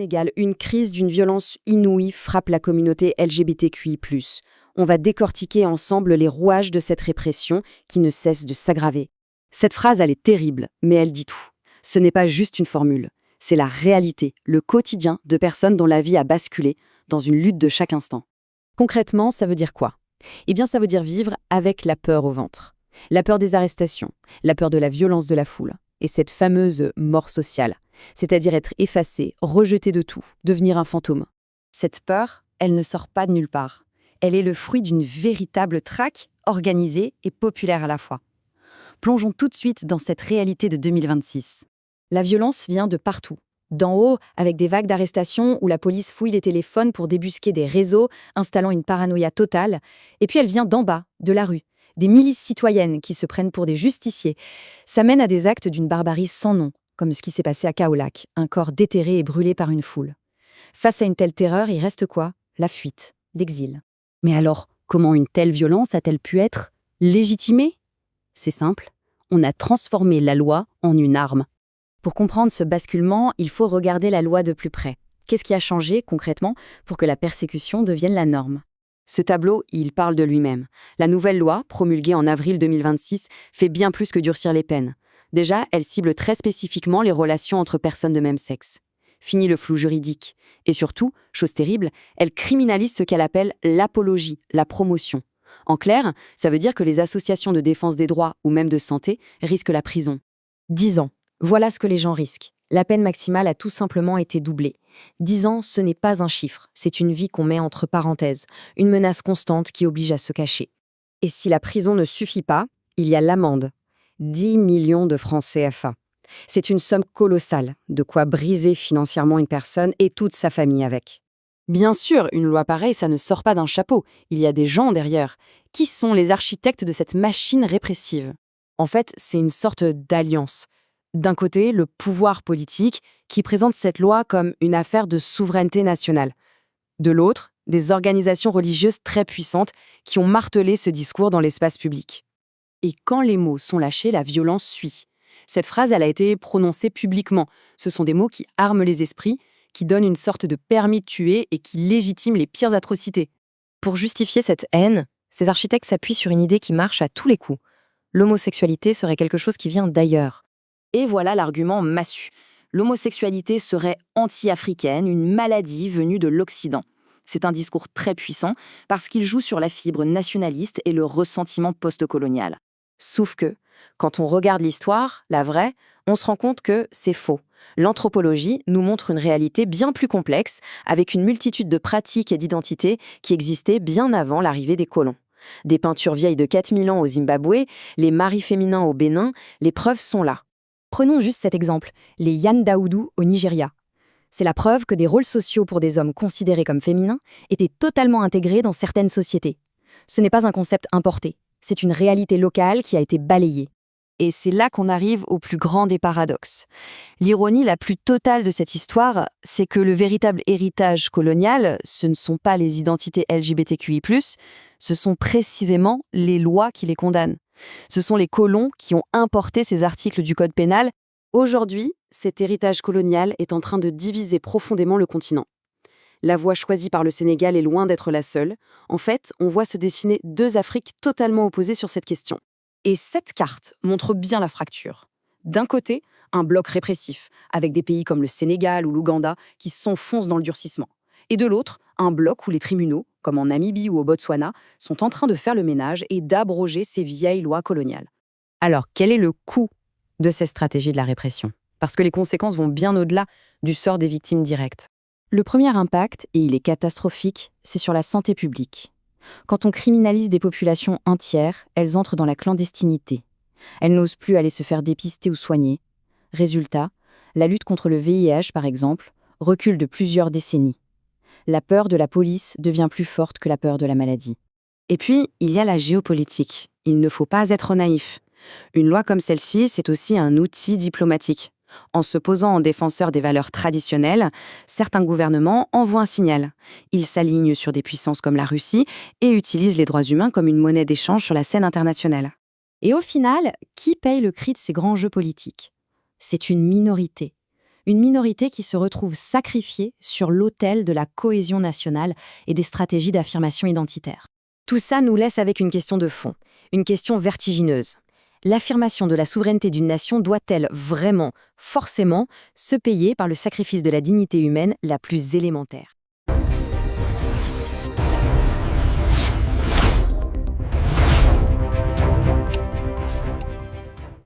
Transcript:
Sénégal, une crise d'une violence inouïe frappe la communauté LGBTQI+. On va décortiquer ensemble les rouages de cette répression qui ne cesse de s'aggraver. Cette phrase, elle est terrible, mais elle dit tout. Ce n'est pas juste une formule, c'est la réalité, le quotidien de personnes dont la vie a basculé dans une lutte de chaque instant. Concrètement, ça veut dire quoi? Eh bien, ça veut dire vivre avec la peur au ventre. La peur des arrestations, la peur de la violence de la foule, et cette fameuse mort sociale, c'est-à-dire être effacé, rejeté de tout, devenir un fantôme. Cette peur, elle ne sort pas de nulle part. Elle est le fruit d'une véritable traque, organisée et populaire à la fois. Plongeons tout de suite dans cette réalité de 2026. La violence vient de partout. D'en haut, avec des vagues d'arrestations où la police fouille les téléphones pour débusquer des réseaux, installant une paranoïa totale. Et puis elle vient d'en bas, de la rue. Des milices citoyennes qui se prennent pour des justiciers. Ça mène à des actes d'une barbarie sans nom, comme ce qui s'est passé à Kaolack, un corps déterré et brûlé par une foule. Face à une telle terreur, il reste quoi? La fuite, l'exil. Mais alors, comment une telle violence a-t-elle pu être légitimée? C'est simple, on a transformé la loi en une arme. Pour comprendre ce basculement, il faut regarder la loi de plus près. Qu'est-ce qui a changé, concrètement, pour que la persécution devienne la norme? Ce tableau, il parle de lui-même. La nouvelle loi, promulguée en avril 2026, fait bien plus que durcir les peines. Déjà, elle cible très spécifiquement les relations entre personnes de même sexe. Fini le flou juridique. Et surtout, chose terrible, elle criminalise ce qu'elle appelle l'apologie, la promotion. En clair, ça veut dire que les associations de défense des droits ou même de santé risquent la prison. 10 ans. Voilà ce que les gens risquent. La peine maximale a tout simplement été doublée. 10 ans, ce n'est pas un chiffre, c'est une vie qu'on met entre parenthèses, une menace constante qui oblige à se cacher. Et si la prison ne suffit pas, il y a l'amende. 10 millions de francs CFA. C'est une somme colossale, de quoi briser financièrement une personne et toute sa famille avec. Bien sûr, une loi pareille, ça ne sort pas d'un chapeau, il y a des gens derrière. Qui sont les architectes de cette machine répressive? En fait, c'est une sorte d'alliance. D'un côté, le pouvoir politique, qui présente cette loi comme une affaire de souveraineté nationale. De l'autre, des organisations religieuses très puissantes qui ont martelé ce discours dans l'espace public. Et quand les mots sont lâchés, la violence suit. Cette phrase, elle a été prononcée publiquement. Ce sont des mots qui arment les esprits, qui donnent une sorte de permis de tuer et qui légitiment les pires atrocités. Pour justifier cette haine, ces architectes s'appuient sur une idée qui marche à tous les coups. L'homosexualité serait quelque chose qui vient d'ailleurs. Et voilà l'argument massu. L'homosexualité serait anti-africaine, une maladie venue de l'Occident. C'est un discours très puissant parce qu'il joue sur la fibre nationaliste et le ressentiment post-colonial. Sauf que, quand on regarde l'histoire, la vraie, on se rend compte que c'est faux. L'anthropologie nous montre une réalité bien plus complexe, avec une multitude de pratiques et d'identités qui existaient bien avant l'arrivée des colons. Des peintures vieilles de 4000 ans au Zimbabwe, les maris féminins au Bénin, les preuves sont là. Prenons juste cet exemple, les Yan Daoudou au Nigeria. C'est la preuve que des rôles sociaux pour des hommes considérés comme féminins étaient totalement intégrés dans certaines sociétés. Ce n'est pas un concept importé, c'est une réalité locale qui a été balayée. Et c'est là qu'on arrive au plus grand des paradoxes. L'ironie la plus totale de cette histoire, c'est que le véritable héritage colonial, ce ne sont pas les identités LGBTQI+, ce sont précisément les lois qui les condamnent. Ce sont les colons qui ont importé ces articles du Code pénal. Aujourd'hui, cet héritage colonial est en train de diviser profondément le continent. La voie choisie par le Sénégal est loin d'être la seule. En fait, on voit se dessiner deux Afriques totalement opposées sur cette question. Et cette carte montre bien la fracture. D'un côté, un bloc répressif, avec des pays comme le Sénégal ou l'Ouganda qui s'enfoncent dans le durcissement. Et de l'autre, un bloc où les tribunaux, comme en Namibie ou au Botswana, sont en train de faire le ménage et d'abroger ces vieilles lois coloniales. Alors, quel est le coût de ces stratégies de la répression? Parce que les conséquences vont bien au-delà du sort des victimes directes. Le premier impact, et il est catastrophique, c'est sur la santé publique. Quand on criminalise des populations entières, elles entrent dans la clandestinité. Elles n'osent plus aller se faire dépister ou soigner. Résultat, la lutte contre le VIH, par exemple, recule de plusieurs décennies. La peur de la police devient plus forte que la peur de la maladie. Et puis, il y a la géopolitique. Il ne faut pas être naïf. Une loi comme celle-ci, c'est aussi un outil diplomatique. En se posant en défenseur des valeurs traditionnelles, certains gouvernements envoient un signal. Ils s'alignent sur des puissances comme la Russie et utilisent les droits humains comme une monnaie d'échange sur la scène internationale. Et au final, qui paye le prix de ces grands jeux politiques? C'est une minorité. Une minorité qui se retrouve sacrifiée sur l'autel de la cohésion nationale et des stratégies d'affirmation identitaire. Tout ça nous laisse avec une question de fond, une question vertigineuse. L'affirmation de la souveraineté d'une nation doit-elle vraiment, forcément, se payer par le sacrifice de la dignité humaine la plus élémentaire ?